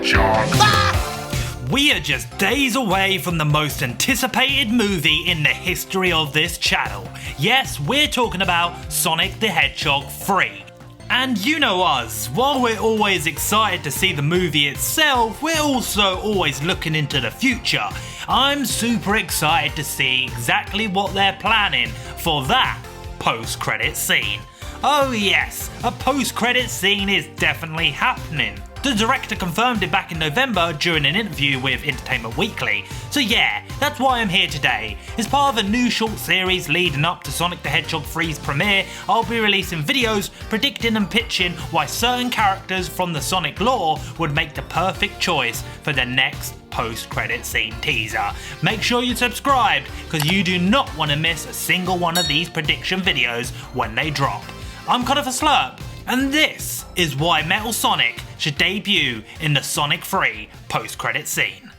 Hedgehog. We are just days away from the most anticipated movie in the history of this channel. Yes, we're talking about Sonic the Hedgehog 3. And you know us, while we're always excited to see the movie itself, we're also always looking into the future. I'm super excited to see exactly what they're planning for that post-credit scene. Oh yes, a post-credit scene is definitely happening. The director confirmed it back in November during an interview with Entertainment Weekly. So yeah, that's why I'm here today. As part of a new short series leading up to Sonic the Hedgehog 3's premiere, I'll be releasing videos predicting and pitching why certain characters from the Sonic lore would make the perfect choice for the next post-credit scene teaser. Make sure you're subscribed, because you do not want to miss a single one of these prediction videos when they drop. I'm Connor for Slurp, and this is why Metal Sonic should debut in the Sonic 3 post-credit scene.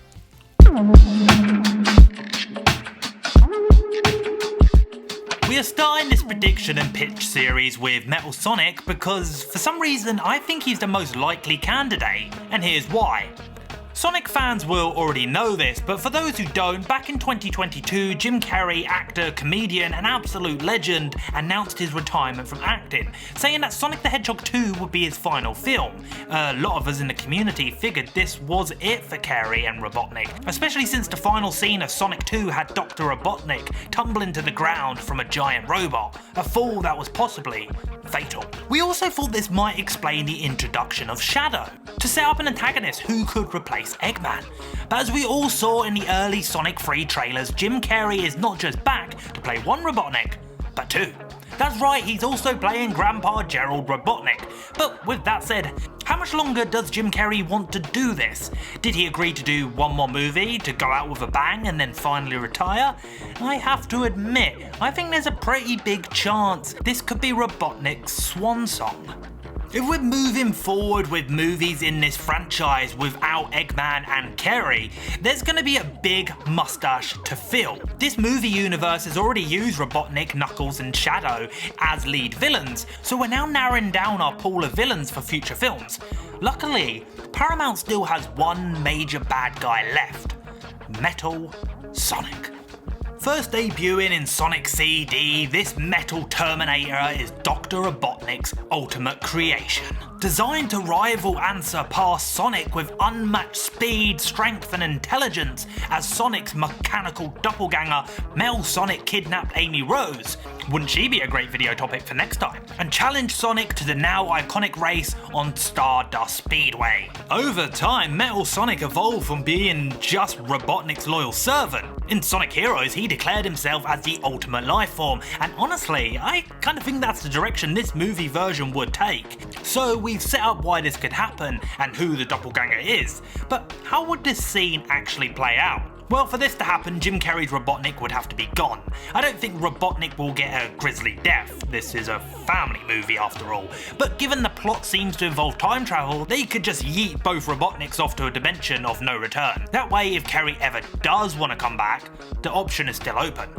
We are starting this prediction and pitch series with Metal Sonic because for some reason I think he's the most likely candidate, and here's why. Sonic fans will already know this, but for those who don't, back in 2022, Jim Carrey, actor, comedian, and absolute legend, announced his retirement from acting, saying that Sonic the Hedgehog 2 would be his final film. A lot of us in the community figured this was it for Carrey and Robotnik, especially since the final scene of Sonic 2 had Dr. Robotnik tumbling to the ground from a giant robot, a fall that was possibly fatal. We also thought this might explain the introduction of Shadow, to set up an antagonist who could replace Eggman. But as we all saw in the early Sonic 3 trailers, Jim Carrey is not just back to play one Robotnik, but two. That's right, he's also playing Grandpa Gerald Robotnik. But with that said, how much longer does Jim Carrey want to do this? Did he agree to do one more movie, to go out with a bang and then finally retire? I have to admit, I think there's a pretty big chance this could be Robotnik's swan song. If we're moving forward with movies in this franchise without Eggman and Carrey, there's going to be a big mustache to fill. This movie universe has already used Robotnik, Knuckles and Shadow as lead villains, so we're now narrowing down our pool of villains for future films. Luckily, Paramount still has one major bad guy left: Metal Sonic. First debuting in Sonic CD, this metal Terminator is Dr. Robotnik's ultimate creation. Designed to rival and surpass Sonic with unmatched speed, strength and intelligence, as Sonic's mechanical doppelganger, Metal Sonic kidnapped Amy Rose. Wouldn't she be a great video topic for next time? And challenged Sonic to the now iconic race on Stardust Speedway. Over time, Metal Sonic evolved from being just Robotnik's loyal servant. In Sonic Heroes, he declared himself as the ultimate life form, and honestly, I kind of think that's the direction this movie version would take. So we've set up why this could happen and who the doppelganger is, but how would this scene actually play out? Well, for this to happen, Jim Carrey's Robotnik would have to be gone. I don't think Robotnik will get a grisly death. This is a family movie after all. But given the plot seems to involve time travel, they could just yeet both Robotniks off to a dimension of no return. That way, if Carrey ever does want to come back, the option is still open.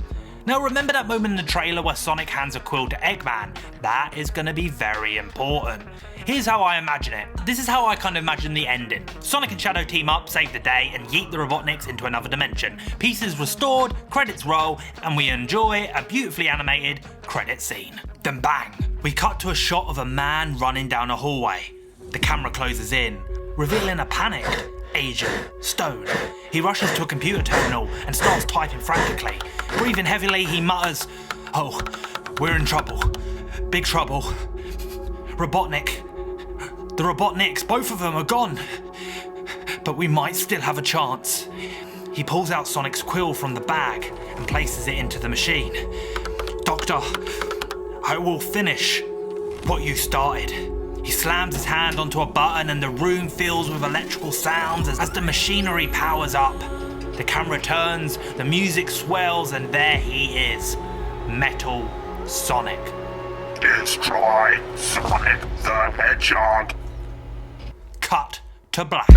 Now remember that moment in the trailer where Sonic hands a quill to Eggman? That is going to be very important. Here's how I imagine it. This is how I kind of imagine the ending. Sonic and Shadow team up, save the day, and yeet the Robotniks into another dimension. Pieces restored, credits roll, and we enjoy a beautifully animated credit scene. Then bang, we cut to a shot of a man running down a hallway. The camera closes in, revealing a panicked Agent Stone. He rushes to a computer terminal and starts typing frantically. Breathing heavily, he mutters, "Oh, we're in trouble. Big trouble. Robotnik. The Robotniks, both of them are gone. But we might still have a chance." He pulls out Sonic's quill from the bag and places it into the machine. "Doctor, I will finish what you started." He slams his hand onto a button and the room fills with electrical sounds as the machinery powers up. The camera turns, the music swells, and there he is, Metal Sonic. Destroy Sonic the Hedgehog. Cut to black.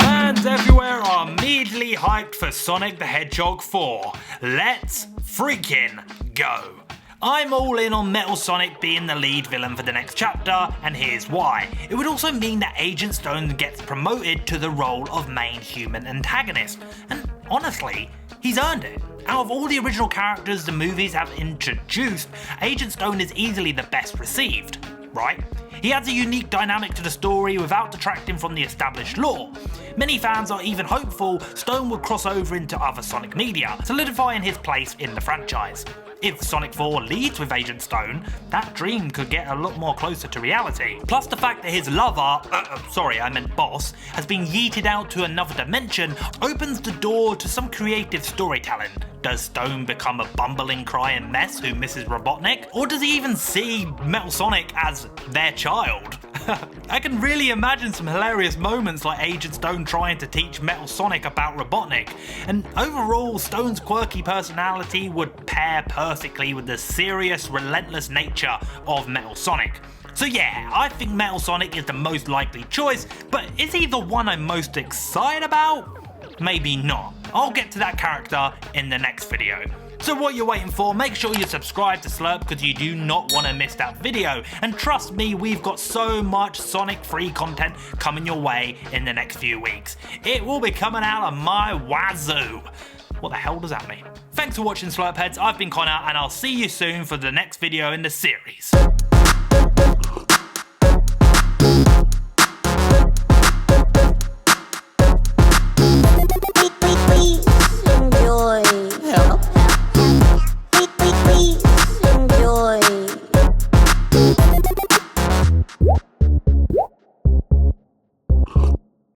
Fans everywhere are immediately hyped for Sonic the Hedgehog 4. Let's freaking go. I'm all in on Metal Sonic being the lead villain for the next chapter, and here's why. It would also mean that Agent Stone gets promoted to the role of main human antagonist, and honestly, he's earned it. Out of all the original characters the movies have introduced, Agent Stone is easily the best received, right? He adds a unique dynamic to the story without detracting from the established lore. Many fans are even hopeful Stone would cross over into other Sonic media, solidifying his place in the franchise. If Sonic 4 leads with Agent Stone, that dream could get a lot more closer to reality. Plus the fact that his lover, boss, has been yeeted out to another dimension opens the door to some creative storytelling. Does Stone become a bumbling, crying mess who misses Robotnik? Or does he even see Metal Sonic as their child? I can really imagine some hilarious moments like Agent Stone trying to teach Metal Sonic about Robotnik, and overall Stone's quirky personality would pair perfectly with the serious, relentless nature of Metal Sonic. So yeah, I think Metal Sonic is the most likely choice, but is he the one I'm most excited about? Maybe not. I'll get to that character in the next video. So what you're waiting for, make sure you subscribe to Slurp because you do not want to miss that video. And trust me, we've got so much Sonic free content coming your way in the next few weeks. It will be coming out of my wazoo. What the hell does that mean? Thanks for watching Slurp Heads, I've been Connor and I'll see you soon for the next video in the series.